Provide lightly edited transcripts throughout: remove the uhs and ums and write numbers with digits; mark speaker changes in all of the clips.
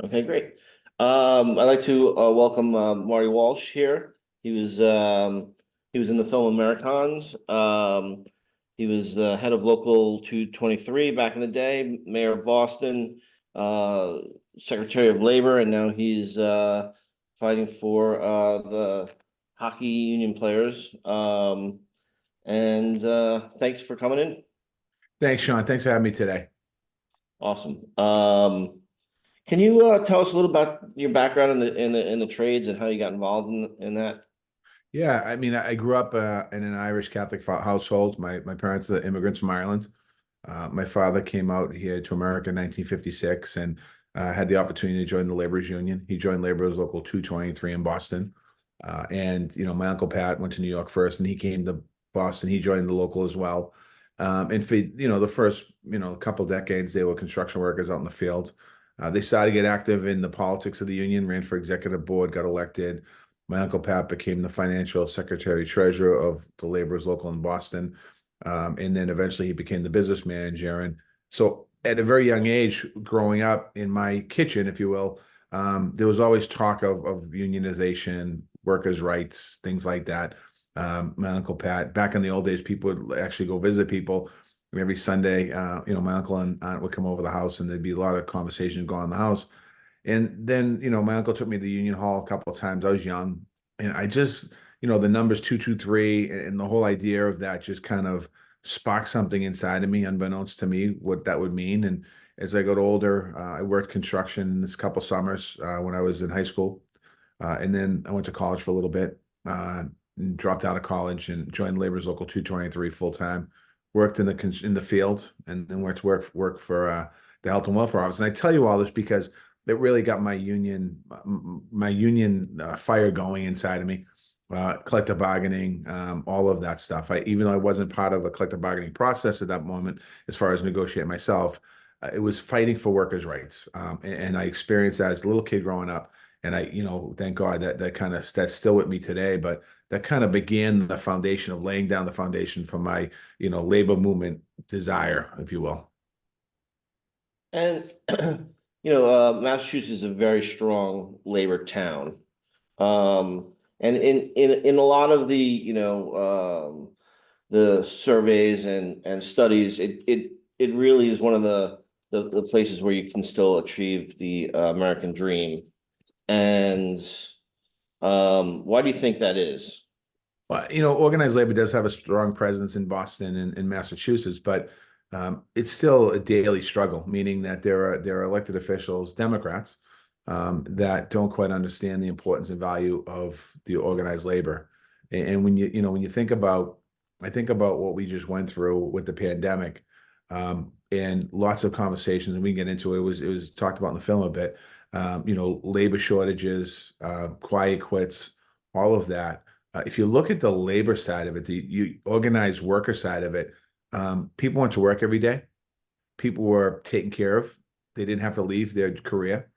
Speaker 1: Okay, great. I'd like to welcome Marty Walsh here. He was in the film Americonned. He was head of Local 223 back in the day, mayor of Boston, uh, Secretary of Labor, and now he's fighting for the hockey union players. And thanks for coming in.
Speaker 2: Thanks, Sean. Thanks for having me today.
Speaker 1: Awesome. Can you tell us a little about your background in the trades and how you got involved in that?
Speaker 2: Yeah, I mean, I grew up in an Irish Catholic household. My parents are immigrants from Ireland. My father came out here to America in 1956 and had the opportunity to join the laborers union. He joined laborers local 223 in Boston. And my uncle Pat went to New York first, and he came to Boston. He joined the local as well. And for the first couple decades, they were construction workers out in the field. They started to get active in the politics of the union, ran for executive board, got elected. My uncle Pat became the financial secretary treasurer of the laborers local in Boston. And then eventually he became the business manager. And so at a very young age, growing up in my kitchen, if you will, there was always talk of unionization, workers' rights, things like that. My uncle Pat, back in the old days, people would actually go visit people every Sunday. My uncle and aunt would come over the house, and there'd be a lot of conversation going on in the house. And then, my uncle took me to the Union Hall a couple of times. I was young, and I just, the numbers 223 and the whole idea of that just kind of sparked something inside of me, unbeknownst to me, what that would mean. And as I got older, I worked construction this couple summers when I was in high school. And then I went to college for a little bit, and dropped out of college and joined Labor's Local 223 full time. Worked in the field, and then went to work for the Health and Welfare Office. And I tell you all this because it really got my union fire going inside of me. Collective bargaining, all of that stuff. Even though I wasn't part of a collective bargaining process at that moment, as far as negotiating myself, it was fighting for workers' rights. And I experienced that as a little kid growing up. And thank God that's still with me today. But that kind of began the foundation of laying down the foundation for my, labor movement desire, if you will.
Speaker 1: And Massachusetts is a very strong labor town. And in a lot of the surveys and studies, it really is one of the places where you can still achieve the American dream. And why do you think that is?
Speaker 2: Well, organized labor does have a strong presence in Boston and in Massachusetts, but it's still a daily struggle, meaning that there are elected officials, Democrats, that don't quite understand the importance and value of the organized labor. And when you think about, I think about what we just went through with the pandemic, and lots of conversations, and we can get into it. It was talked about in the film a bit. Labor shortages, quiet quits, all of that. If you look at the labor side of it, the organized worker side of it, people went to work every day. People were taken care of. They didn't have to leave their career.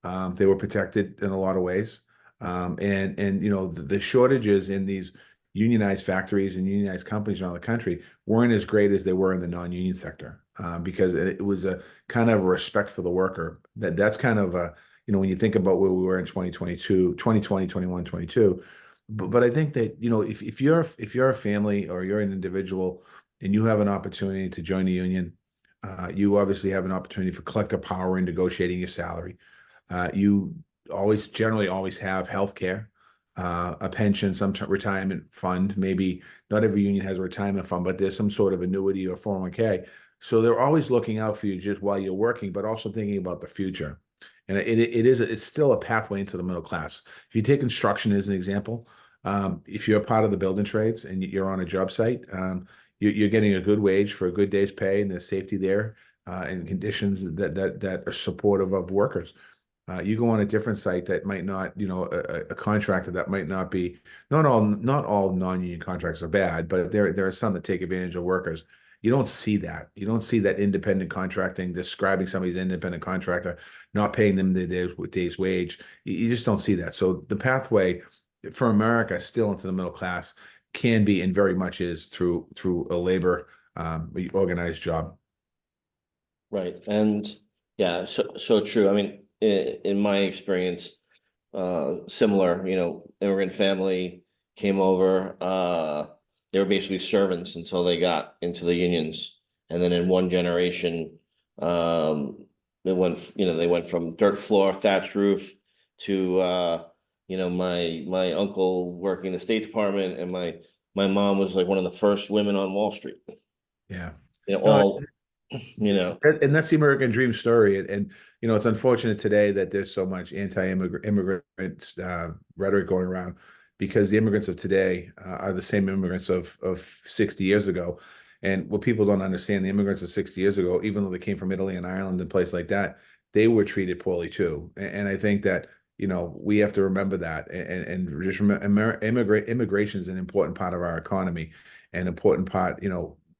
Speaker 2: They were protected in a lot of ways. And the shortages in these unionized factories and unionized companies around the country weren't as great as they were in the non-union sector, because it was a kind of a respect for the worker. That's kind of a, when you think about where we were in 2022, 2020, 21, 22. But I think that, if you're a family or you're an individual and you have an opportunity to join a union, you obviously have an opportunity for collective power in negotiating your salary. You generally always have health care, a pension, some retirement fund. Maybe not every union has a retirement fund, but there's some sort of annuity or 401(k). So they're always looking out for you just while you're working, but also thinking about the future. And it's still a pathway into the middle class. If you take construction as an example, if you're a part of the building trades and you're on a job site, you're getting a good wage for a good day's pay, and there's safety there, and conditions that are supportive of workers. You go on a different site that might not, a contractor that might not be, not all non-union contracts are bad, but there are some that take advantage of workers. You don't see that. You don't see that independent contracting describing somebody's independent contractor, not paying them the day's wage. You just don't see that. So the pathway for America still into the middle class can be, and very much is, through a labor organized job.
Speaker 1: Right. And yeah, so true. I mean, in my experience, similar, immigrant family came over, they were basically servants until they got into the unions. And then in one generation, they went from dirt floor, thatched roof to, my uncle working the State Department, and my mom was like one of the first women on Wall Street,
Speaker 2: Yeah. No,
Speaker 1: all, you know.
Speaker 2: and that's the American dream story. And it's unfortunate today that there's so much anti-immigrant rhetoric going around because the immigrants of today are the same immigrants of 60 years ago. And what people don't understand, the immigrants of 60 years ago, even though they came from Italy and Ireland and places like that, they were treated poorly too. And I think that, we have to remember that and just remember immigration is an important part of our economy, an important part,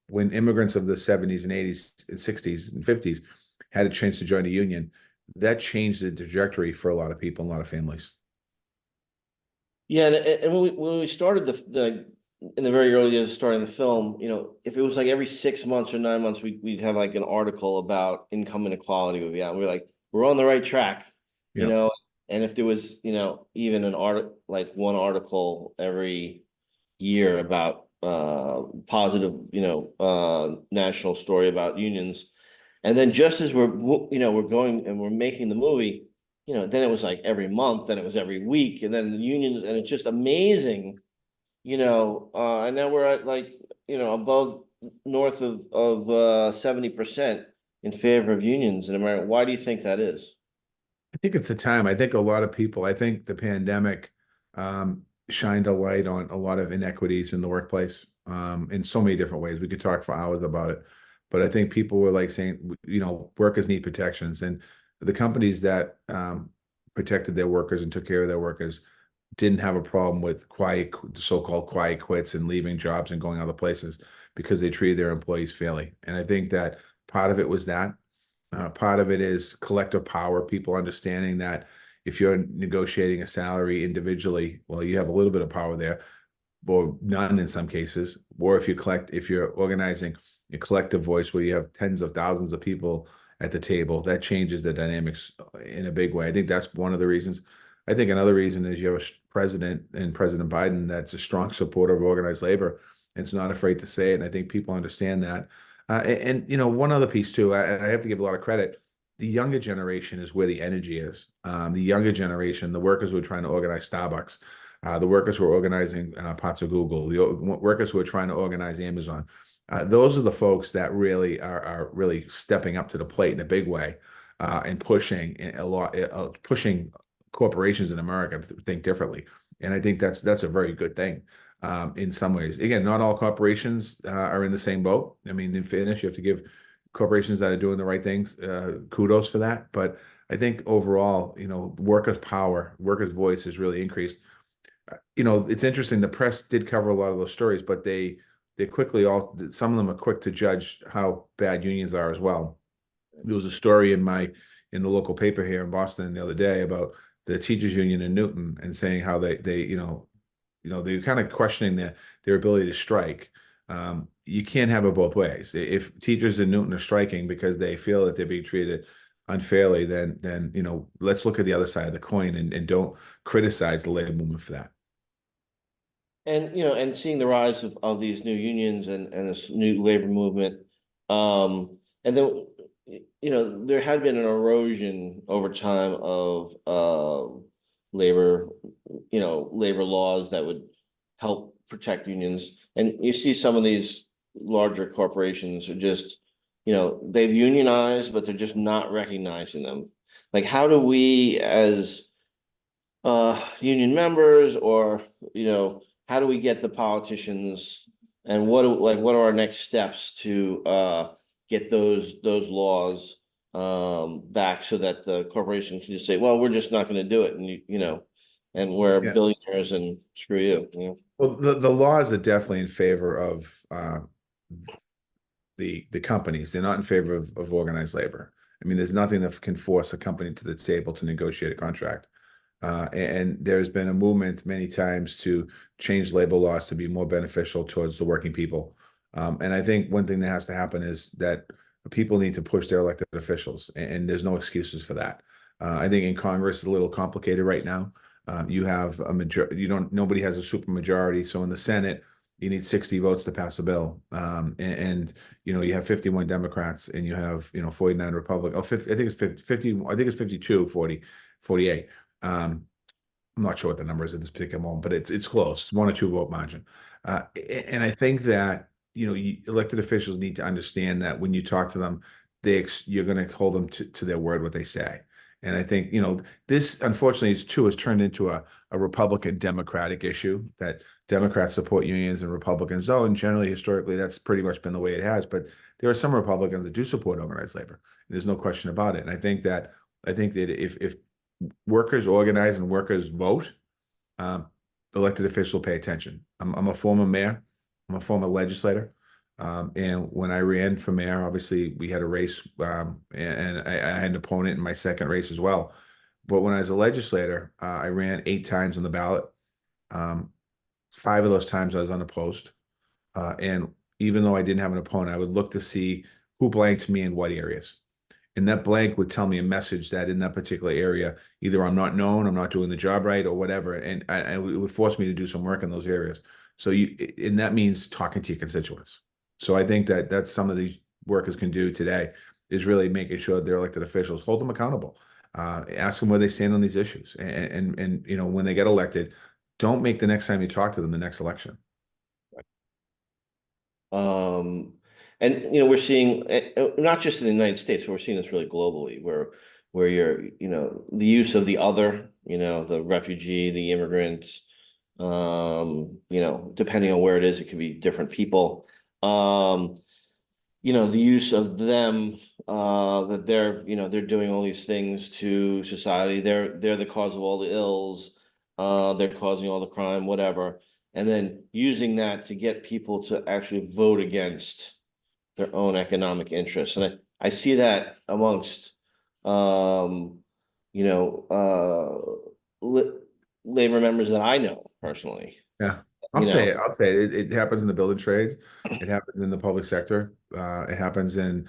Speaker 2: when immigrants of the 70s and 80s and 60s and 50s had a chance to join a union, that changed the trajectory for a lot of people and a lot of families.
Speaker 1: Yeah, and when we started the in the very early years of starting the film, if it was like every 6 months or 9 months, we'd have like an article about income inequality would be out. And we're like, we're on the right track, you
Speaker 2: Yep.
Speaker 1: know. And if there was, even an like one article every year about positive, national story about unions, and then just as we're going and we're making the movie, then it was like every month, then it was every week, and then the unions, and it's just amazing, and now we're at like, above north of 70% in favor of unions in America. Why do you think that is?
Speaker 2: I think it's the time. I think a lot of people, I think the pandemic shined a light on a lot of inequities in the workplace in so many different ways. We could talk for hours about it. But I think people were like saying, workers need protections. And the companies that protected their workers and took care of their workers didn't have a problem with so-called quiet quits and leaving jobs and going other places because they treated their employees fairly. And I think that part of it was that. Part of it is collective power, people understanding that if you're negotiating a salary individually, well, you have a little bit of power there, or none in some cases. Or if you're organizing a collective voice where you have tens of thousands of people at the table, that changes the dynamics in a big way. I think that's one of the reasons. I think another reason is you have a president and President Biden that's a strong supporter of organized labor and is not afraid to say it. And I think people understand that. One other piece too, I have to give a lot of credit. The younger generation is where the energy is. The younger generation, the workers who are trying to organize Starbucks, the workers who are organizing parts of Google, the workers who are trying to organize Amazon. Those are the folks that really are really stepping up to the plate in a big way and pushing a lot, pushing corporations in America to think differently. And I think that's a very good thing in some ways. Again, not all corporations are in the same boat. I mean, in fairness, you have to give corporations that are doing the right things kudos for that. But I think overall, workers' power, workers' voice has really increased. It's interesting. The press did cover a lot of those stories, but they quickly some of them are quick to judge how bad unions are as well. There was a story in the local paper here in Boston the other day about the teachers union in Newton and saying how they're kind of questioning their ability to strike. You can't have it both ways. If teachers in Newton are striking because they feel that they're being treated unfairly, then let's look at the other side of the coin and don't criticize the labor movement for that.
Speaker 1: And seeing the rise of these new unions and this new labor movement, and then there had been an erosion over time of labor, labor laws that would help protect unions. And you see some of these larger corporations are just, they've unionized, but they're just not recognizing them. Like, how do we as union members, or how do we get the politicians, and what are our next steps to get those laws back so that the corporation can just say, well, we're just not going to do it, and and we're
Speaker 2: Yeah.
Speaker 1: billionaires and screw you.
Speaker 2: Well, the laws are definitely in favor of the companies. They're not in favor of organized labor. I mean, there's nothing that can force a company to the table to negotiate a contract. And there's been a movement many times to change labor laws to be more beneficial towards the working people. And I think one thing that has to happen is that people need to push their elected officials, and there's no excuses for that. I think in Congress it's a little complicated right now. You have a major, you don't, nobody has a super majority. So in the Senate, you need 60 votes to pass a bill. You have 51 Democrats and you have, 49 Republicans. Oh, 50, I think it's 50, I think it's 52, 40, 48. I'm not sure what the number is at this particular moment, but it's close, 1 or 2 vote margin. And I think that elected officials need to understand that when you talk to them, you're going to hold them to their word what they say. And I think this unfortunately is too has turned into a Republican Democratic issue that Democrats support unions and Republicans don't. And generally, historically, that's pretty much been the way it has. But there are some Republicans that do support organized labor. There's no question about it. And I think that if workers organize and workers vote, um, elected officials pay attention. I'm a former mayor. I'm a former legislator. And when I ran for mayor, obviously we had a race, and I had an opponent in my second race as well. But when I was a legislator, I ran 8 times on the ballot. 5 of those times I was unopposed. And even though I didn't have an opponent, I would look to see who blanked me in what areas. And that blank would tell me a message that in that particular area, either I'm not known, I'm not doing the job right, or whatever. And it would force me to do some work in those areas. So and that means talking to your constituents. So I think that that's some of these workers can do today is really making sure their elected officials hold them accountable, ask them where they stand on these issues, and when they get elected, don't make the next time you talk to them the next election.
Speaker 1: Um, and we're seeing not just in the United States, but we're seeing this really globally, where you're, the use of the other, the refugee, the immigrant, depending on where it is, it could be different people. The use of them, that they're doing all these things to society. They're the cause of all the ills. They're causing all the crime, whatever. And then using that to get people to actually vote against their own economic interests. And I see that amongst, um, you know, labor members that I know personally.
Speaker 2: Yeah, I'll
Speaker 1: You
Speaker 2: say
Speaker 1: know,
Speaker 2: it. I'll say it. It happens in the building trades. It happens in the public sector. It happens in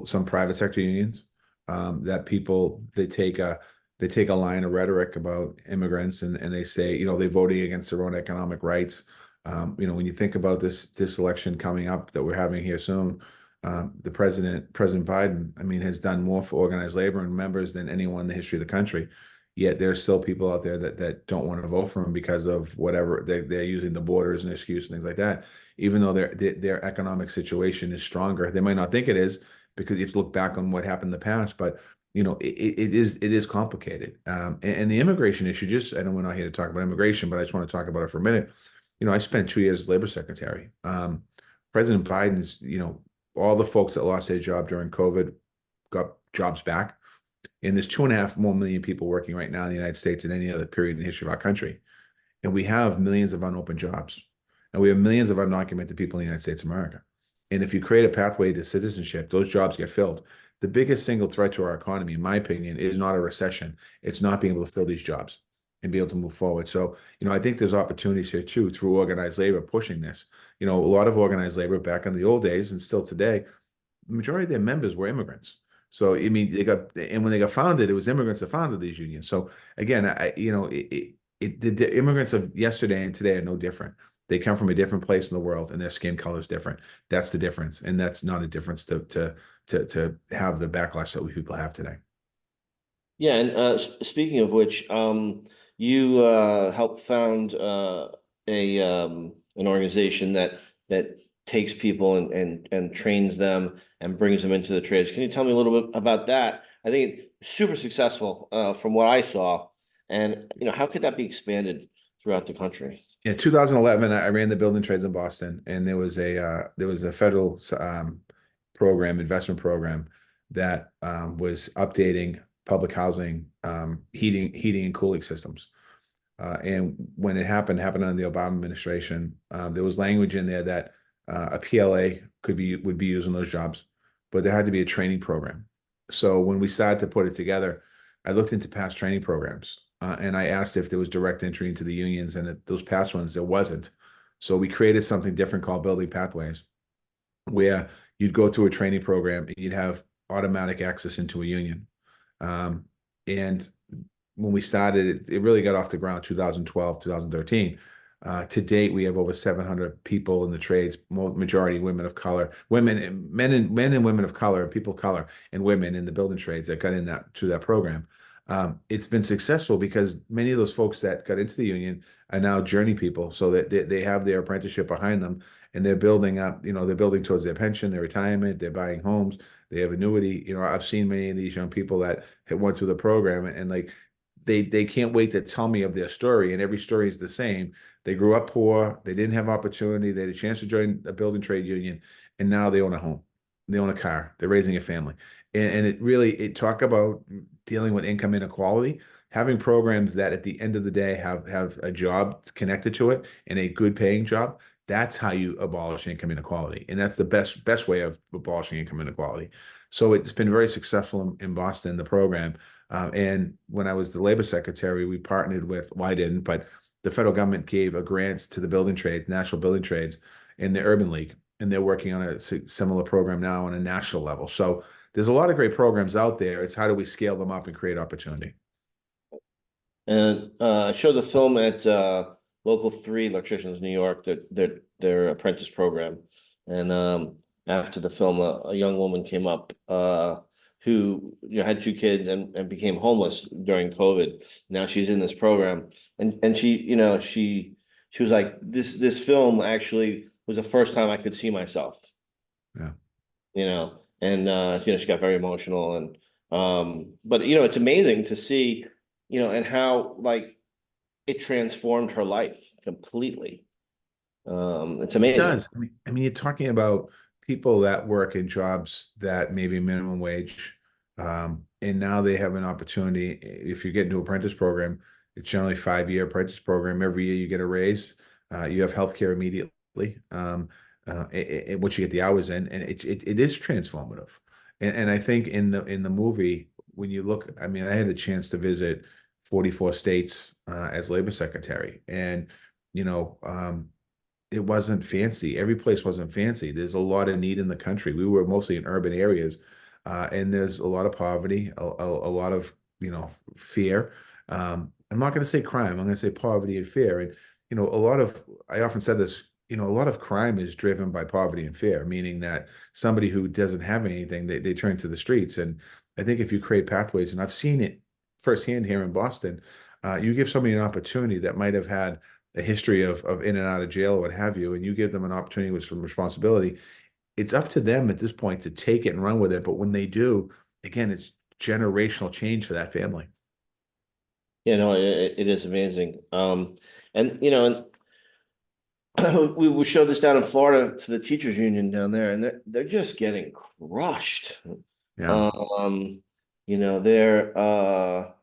Speaker 2: some private sector unions. That people they take a line of rhetoric about immigrants and they say they're voting against their own economic rights. When you think about this election coming up that we're having here soon, the President Biden, I mean, has done more for organized labor and members than anyone in the history of the country. Yet there's still people out there that don't want to vote for him because of whatever they're using the border as an excuse and things like that. Even though their economic situation is stronger, they might not think it is because you have to look back on what happened in the past. But it is complicated. And the immigration issue. I know we're not here to talk about immigration, but I just want to talk about it for a minute. I spent 2 years as labor secretary. President Biden's, all the folks that lost their job during COVID got jobs back. And there's 2.5 more million people working right now in the United States than any other period in the history of our country. And we have millions of unopened jobs. And we have millions of undocumented people in the United States of America. And if you create a pathway to citizenship, those jobs get filled. The biggest single threat to our economy, in my opinion, is not a recession. It's not being able to fill these jobs and be able to move forward. So, I think there's opportunities here too through organized labor pushing this. A lot of organized labor back in the old days and still today, the majority of their members were immigrants. So I mean, and when they got founded, it was immigrants that founded these unions. So again, the immigrants of yesterday and today are no different. They come from a different place in the world, and their skin color is different. That's the difference, and that's not a difference to have the backlash that we people have today.
Speaker 1: yeah. And speaking of which, you helped found an organization that takes people and trains them and brings them into the trades. Can you tell me a little bit about that? I think it's super successful from what I saw. And how could that be expanded throughout the country?
Speaker 2: In 2011, I ran the building trades in Boston, and there was a federal investment program that was updating public housing, heating and cooling systems. And when it happened under the Obama administration. There was language in there that a PLA would be used in those jobs, but there had to be a training program. So when we started to put it together, I looked into past training programs, and I asked if there was direct entry into the unions, and those past ones there wasn't. So we created something different called Building Pathways, where you'd go through a training program and you'd have automatic access into a union. And when we started, it really got off the ground 2012, 2013. To date, we have over 700 people in the trades, majority women of color, men and women of color, and people of color, and women in the building trades that got in that through that program. It's been successful because many of those folks that got into the union are now journey people, so that they have their apprenticeship behind them, and they're building up. They're building towards their pension, their retirement, they're buying homes, they have annuity. I've seen many of these young people that have went through the program, and like they can't wait to tell me of their story, and every story is the same. They grew up poor, they didn't have opportunity, they had a chance to join a building trade union, and now they own a home, they own a car, they're raising a family. And it talk about dealing with income inequality, having programs that at the end of the day have a job connected to it and a good paying job. That's how you abolish income inequality, and that's the best way of abolishing income inequality. So it's been very successful in Boston, the program. And when I was the labor secretary, we partnered with, well, I didn't, but the federal government gave a grant to the building trades, national building trades, in the Urban League, and they're working on a similar program now on a national level. So there's a lot of great programs out there. It's how do we scale them up and create opportunity?
Speaker 1: And I showed the film at Local 3 Electricians New York, their apprentice program. And after the film, a young woman came up who had two kids and became homeless during COVID. Now she's in this program, and she was like, this film actually was the first time I could see myself.
Speaker 2: Yeah.
Speaker 1: And she got very emotional, and but it's amazing to see, and how like it transformed her life completely. It's
Speaker 2: It
Speaker 1: amazing.
Speaker 2: does. I mean, you're talking about people that work in jobs that maybe minimum wage, and now they have an opportunity. If you get into apprentice program, it's generally 5-year apprentice program. Every year you get a raise. You have healthcare immediately. Once you get the hours in, and it is transformative. And I think in the movie, when you look, I mean, I had a chance to visit 44 states as labor secretary, and you know. It wasn't fancy. Every place wasn't fancy. There's a lot of need in the country. We were mostly in urban areas, and there's a lot of poverty, a lot of fear. I'm not going to say crime. I'm going to say poverty and fear. And a lot of I often said this. A lot of crime is driven by poverty and fear, meaning that somebody who doesn't have anything, they turn to the streets. And I think if you create pathways, and I've seen it firsthand here in Boston, you give somebody an opportunity that might have had a history of in and out of jail or what have you, and you give them an opportunity with some responsibility, it's up to them at this point to take it and run with it. But when they do, again, it's generational change for that family.
Speaker 1: It is amazing. And we showed this down in Florida to the teachers union down there, and they're just getting crushed.
Speaker 2: Yeah.
Speaker 1: They're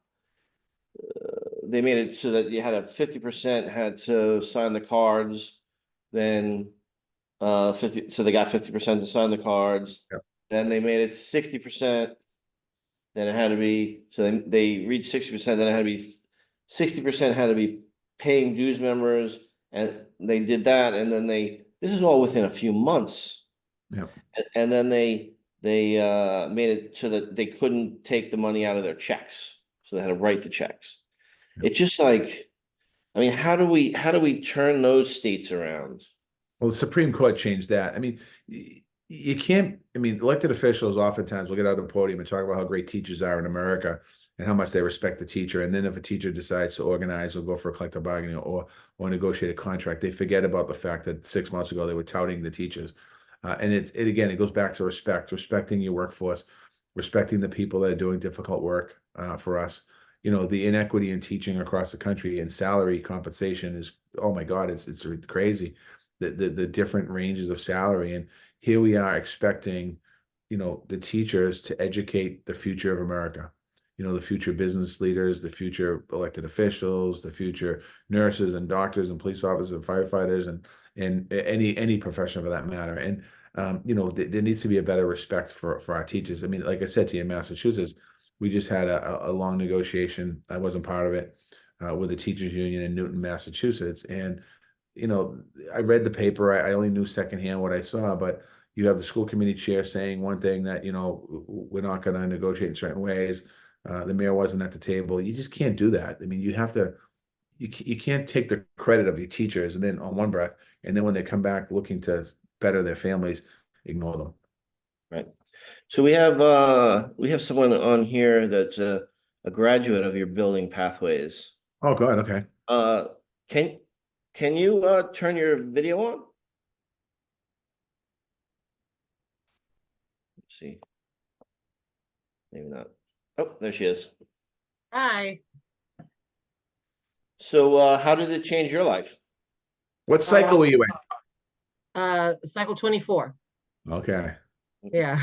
Speaker 1: they made it so that you had a 50% had to sign the cards, then 50, so they got 50% to sign the cards.
Speaker 2: Yeah.
Speaker 1: Then they made it 60%. Then it had to be, so they reached 60%, then it had to be 60% had to be paying dues members, and they did that, and then this is all within a few months.
Speaker 2: Yeah.
Speaker 1: And then they made it so that they couldn't take the money out of their checks. So they had to write the checks.
Speaker 2: Yeah.
Speaker 1: It's just like, I mean, how do we turn those states around?
Speaker 2: Well, the Supreme Court changed that. I mean, you can't, I mean, elected officials oftentimes will get out on the podium and talk about how great teachers are in America and how much they respect the teacher. And then if a teacher decides to organize or go for a collective bargaining or negotiate a contract, they forget about the fact that 6 months ago they were touting the teachers. And it goes back to respecting your workforce, respecting the people that are doing difficult work for us. The inequity in teaching across the country and salary compensation is, oh my God, it's crazy. The different ranges of salary. And here we are expecting, the teachers to educate the future of America, the future business leaders, the future elected officials, the future nurses and doctors and police officers and firefighters and any profession for that matter. And there needs to be a better respect for our teachers. I mean, like I said to you, in Massachusetts, we just had a long negotiation. I wasn't part of it with the teachers union in Newton, Massachusetts, and I read the paper. I only knew secondhand what I saw, but you have the school committee chair saying one thing that, we're not going to negotiate in certain ways. The mayor wasn't at the table. You just can't do that. I mean, you have to, you can't take the credit of your teachers and then on one breath, and then when they come back looking to better their families, ignore them.
Speaker 1: Right. So we have someone on here that's a graduate of your building pathways.
Speaker 2: Oh, God. Okay.
Speaker 1: Uh, can can you turn your video on? Let's see, maybe not. Oh, there she is.
Speaker 3: Hi.
Speaker 1: So how did it change your life?
Speaker 2: What cycle were you
Speaker 3: Cycle 24.
Speaker 2: in? Okay.
Speaker 3: Yeah.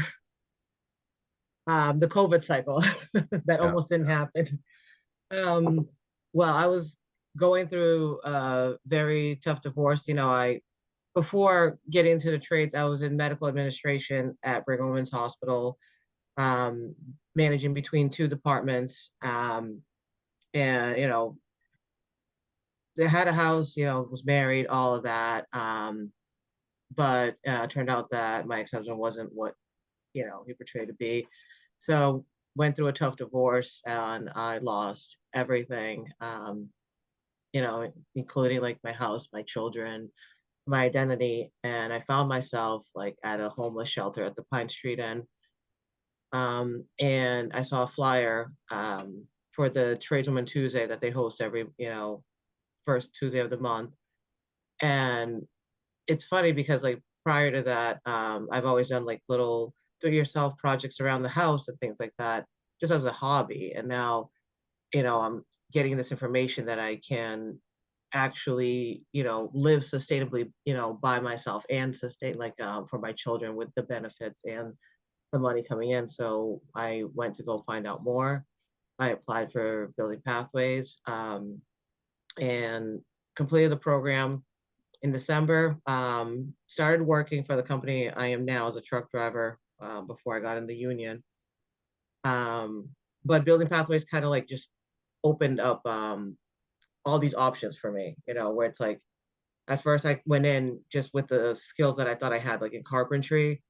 Speaker 3: The COVID cycle that
Speaker 2: Yeah.
Speaker 3: almost didn't happen. Um, well, I was going through a very tough divorce. Before getting into the trades, I was in medical administration at Brigham Women's Hospital, managing between two departments. And, they had a house, was married, all of that. But turned out that my ex-husband wasn't what he portrayed to be. So went through a tough divorce and I lost everything, including like my house, my children, my identity. And I found myself like at a homeless shelter at the Pine Street Inn. And I saw a flyer for the Tradeswoman Tuesday that they host every, first Tuesday of the month. And it's funny because like prior to that, I've always done like little do-it-yourself projects around the house and things like that, just as a hobby. And now, I'm getting this information that I can actually, live sustainably, by myself and sustain like for my children with the benefits and the money coming in. So I went to go find out more. I applied for Building Pathways and completed the program in December. Started working for the company I am now as a truck driver before I got in the union. But Building Pathways kind of like just opened up all these options for me, where it's like at first I went in just with the skills that I thought I had, like in carpentry,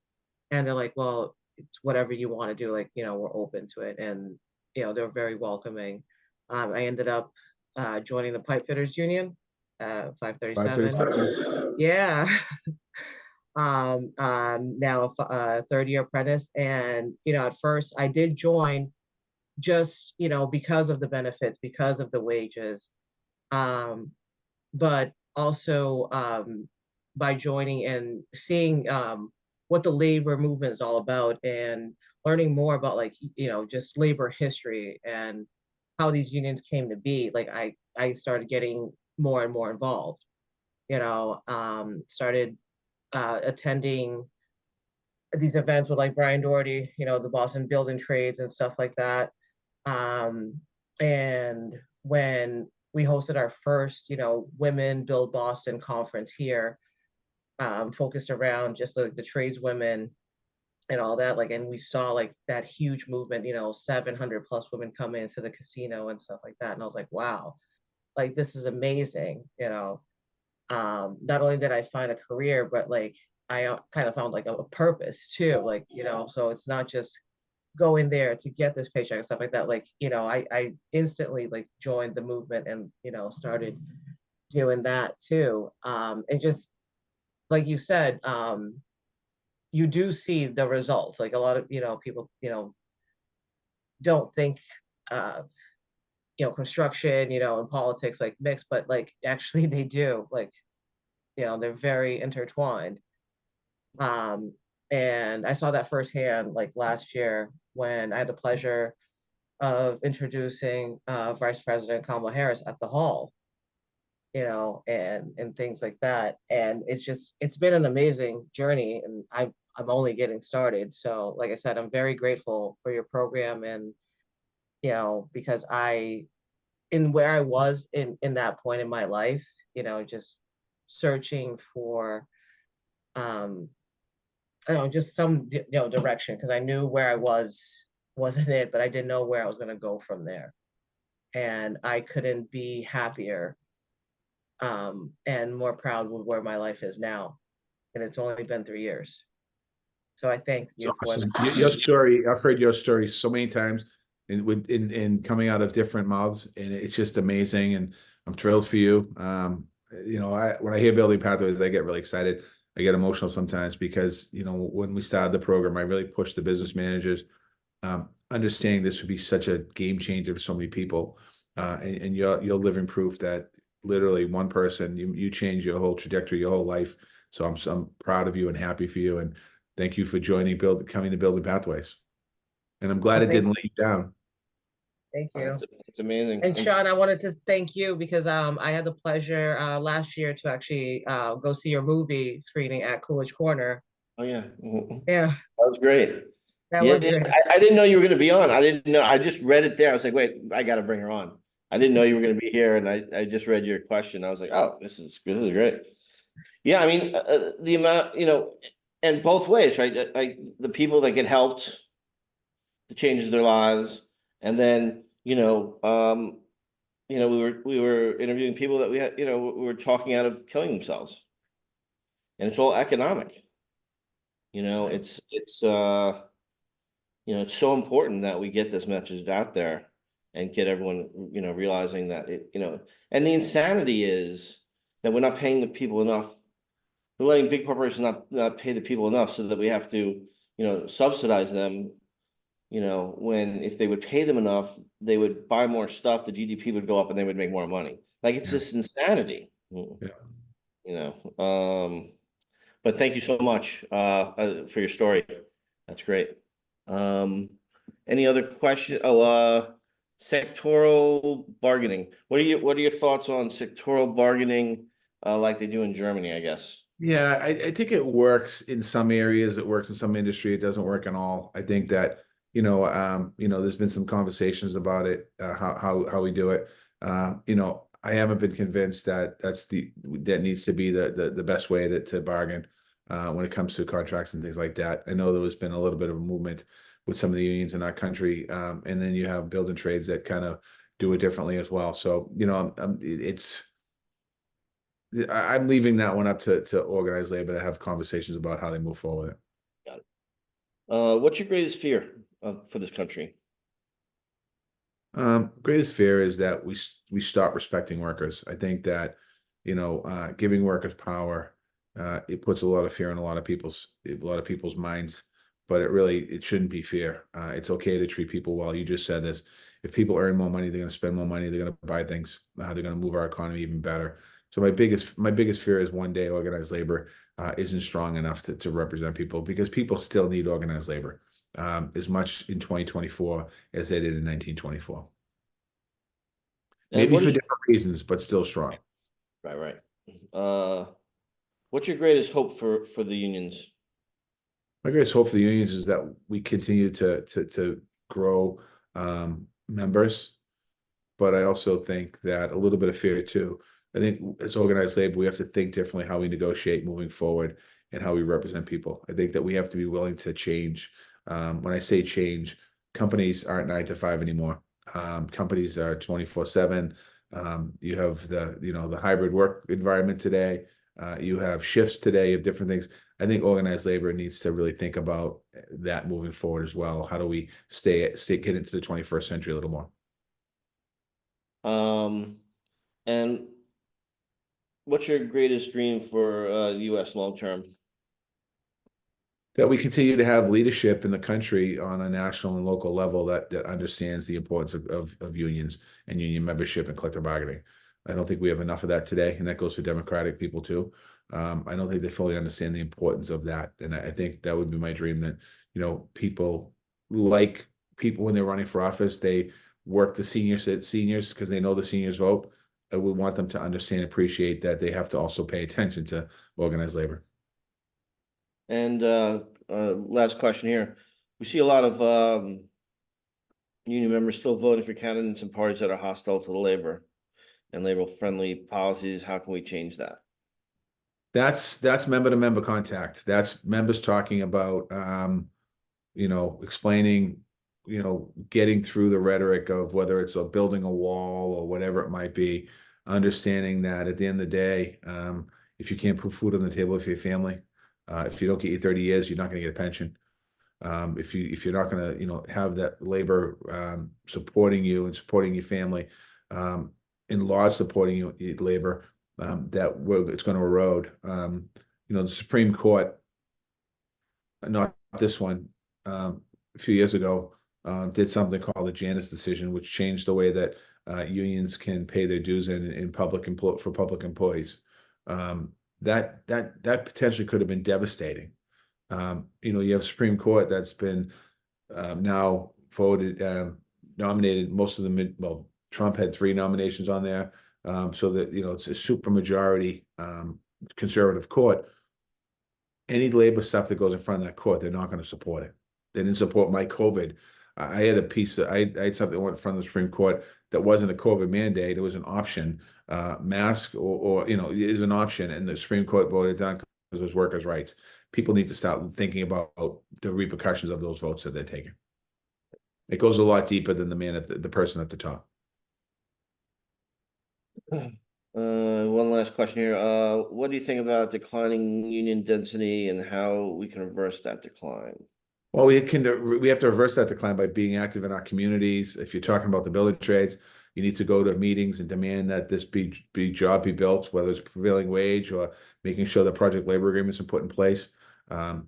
Speaker 3: and they're like, well, it's whatever you want to do, like, we're open to it. And, they're very welcoming. I ended up joining the Pipe Fitters Union, 537.
Speaker 2: 537.
Speaker 3: Yeah. Now a third year apprentice. And, at first I did join just, because of the benefits, because of the wages. But also by joining and seeing what the labor movement is all about and learning more about like, just labor history and how these unions came to be, like I started getting more and more involved, started attending these events with like Brian Doherty, the Boston Building Trades and stuff like that. Um, and when we hosted our first, Women Build Boston conference here, focused around just the tradeswomen and all that, like, and we saw like that huge movement, 700 plus women come into the casino and stuff like that. And I was like, wow, like this is amazing, not only did I find a career, but like I kind of found like a purpose too, like, so it's not just going there to get this paycheck and stuff like that. Like, I instantly like joined the movement and, started doing that too. And just like you said, you do see the results. Like a lot of, people, don't think, uh, construction, and politics like mixed, but like actually they do, like, they're very intertwined. Um, and I saw that firsthand like last year when I had the pleasure of introducing Vice President Kamala Harris at the hall, and things like that. And it's been an amazing journey, and I'm only getting started. So, like I said, I'm very grateful for your program, and because in where I was in that point in my life, just searching for um I don't know, just some direction, because I knew where I wasn't it, but I didn't know where I was going to go from there. And I couldn't be happier and more proud with where my life is now. And it's only been 3 years. So I thank
Speaker 2: It's
Speaker 3: you for
Speaker 2: awesome.
Speaker 3: that.
Speaker 2: Your story, I've heard your story so many times. in coming out of different mouths, and it's just amazing. And I'm thrilled for you. When I hear building pathways, I get really excited. I get emotional sometimes because when we started the program, I really pushed the business managers, understanding this would be such a game changer for so many people, and you're living proof that literally one person you change your whole trajectory, your whole life. So I'm proud of you and happy for you, and thank you for coming to Building Pathways. And I'm glad
Speaker 3: Well,
Speaker 2: it didn't let you down.
Speaker 3: thank you.
Speaker 1: It's amazing.
Speaker 3: And Sean, I wanted to thank you because I had the pleasure last year to actually go see your movie screening at Coolidge Corner.
Speaker 1: Oh yeah.
Speaker 3: Yeah,
Speaker 1: That was great.
Speaker 3: that
Speaker 1: Yeah,
Speaker 3: was great.
Speaker 1: I didn't know you were going to be on. I didn't know. I just read it there. I was like, wait, I got to bring her on. I didn't know you were going to be here, and I just read your question. I was like, oh, this is great. Yeah, I mean, the amount, and both ways, right? Like the people that get helped, it changes their lives, and then we were interviewing people that we had, we were talking out of killing themselves, and it's all economic. It's so important that we get this message out there and get everyone, realizing that and the insanity is that we're not paying the people enough. We're letting big corporations not pay the people enough so that we have to, subsidize them, when if they would pay them enough, they would buy more stuff, the GDP would go up and they would make more money. Like it's
Speaker 2: Yeah.
Speaker 1: this insanity,
Speaker 2: Yeah.
Speaker 1: But thank you so much for your story. That's great. Um, any other question? Oh, sectoral bargaining. What are your thoughts on sectoral bargaining, like they do in Germany, I guess?
Speaker 2: Yeah, I think it works in some areas. It works in some industry. It doesn't work in all. I think that, there's been some conversations about it, how we do it. I haven't been convinced that that needs to be the best way to bargain when it comes to contracts and things like that. I know there's been a little bit of a movement with some of the unions in our country, and then you have building trades that kind of do it differently as well. So, I'm leaving that one up to organized labor to have conversations about how they move forward.
Speaker 1: Got it. What's your greatest fear for this country?
Speaker 2: Greatest fear is that we stop respecting workers. I think that giving workers power, it puts a lot of fear in a lot of people's minds, but it shouldn't be fear. It's okay to treat people well. You just said this. If people earn more money, they're going to spend more money. They're going to buy things. They're going to move our economy even better. So my biggest fear is one day organized labor isn't strong enough to represent people, because people still need organized labor as much in 2024 as they did in 1924.
Speaker 1: And
Speaker 2: Maybe
Speaker 1: what
Speaker 2: for
Speaker 1: is
Speaker 2: different reasons, but still strong.
Speaker 1: right? Uh, what's your greatest hope for the unions?
Speaker 2: My greatest hope for the unions is that we continue to grow members, but I also think that a little bit of fear too. I think as organized labor, we have to think differently how we negotiate moving forward and how we represent people. I think that we have to be willing to change. When I say change, companies aren't 9 to 5 anymore. Companies are 24/7. You have the hybrid work environment today. You have shifts today, you have different things. I think organized labor needs to really think about that moving forward as well. How do we get into the 21st century a little more?
Speaker 1: Um, and what's your greatest dream for the U.S. long term?
Speaker 2: That we continue to have leadership in the country on a national and local level that understands the importance of unions and union membership and collective bargaining. I don't think we have enough of that today, and that goes for Democratic people too. I don't think they fully understand the importance of that, and I think that would be my dream, that people when they're running for office, they work the seniors because they know the seniors vote. I would want them to understand, appreciate that they have to also pay attention to organized labor.
Speaker 1: And last question here. We see a lot of union members still voting for candidates and parties that are hostile to the labor and labor-friendly policies. How can we change that?
Speaker 2: That's member to member contact. That's members talking about explaining, getting through the rhetoric of whether it's building a wall or whatever it might be, understanding that at the end of the day, if you can't put food on the table for your family, if you don't get your 30 years, you're not going to get a pension. If you're not going to have that labor supporting you and supporting your family, in laws supporting you, labor, it's going to erode. The Supreme Court, not this one, a few years ago, did something called the Janus decision, which changed the way that unions can pay their dues in for public employees. That potentially could have been devastating. You have Supreme Court that's been now voted, nominated most of them. Well, Trump had 3 nominations on there, so that it's a supermajority conservative court. Any labor stuff that goes in front of that court, they're not going to support it. They didn't support my COVID. I had a piece of, I had something that went in front of the Supreme Court that wasn't a COVID mandate. It was an option, mask or it is an option, and the Supreme Court voted down because it was workers' rights. People need to start thinking about the repercussions of those votes that they're taking. It goes a lot deeper than the person at the top.
Speaker 1: One last question here. What do you think about declining union density and how we can reverse that decline?
Speaker 2: Well, we have to reverse that decline by being active in our communities. If you're talking about the building trades, you need to go to meetings and demand that this job be built, whether it's prevailing wage or making sure that project labor agreements are put in place.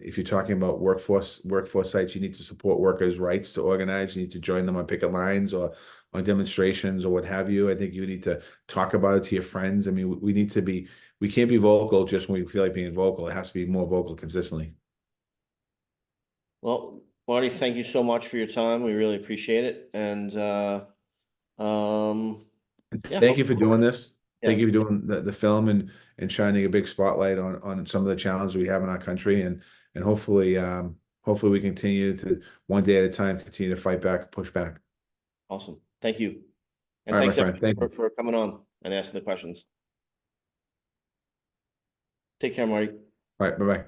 Speaker 2: If you're talking about workforce sites, you need to support workers' rights to organize. You need to join them on picket lines or on demonstrations or what have you. I think you need to talk about it to your friends. I mean, we can't be vocal just when we feel like being vocal. It has to be more vocal consistently.
Speaker 1: Well, Marty, thank you so much for your time. We really appreciate it. And yeah,
Speaker 2: Thank you for doing this.
Speaker 1: Yeah.
Speaker 2: Thank you for doing the film and shining a big spotlight on some of the challenges we have in our country, and hopefully we continue to, one day at a time, continue to fight back and push back.
Speaker 1: Awesome. Thank you. And
Speaker 2: All right,
Speaker 1: thanks
Speaker 2: my friend. Thank
Speaker 1: everyone
Speaker 2: you.
Speaker 1: for coming on and asking the questions. Take care, Marty.
Speaker 2: All right, bye-bye.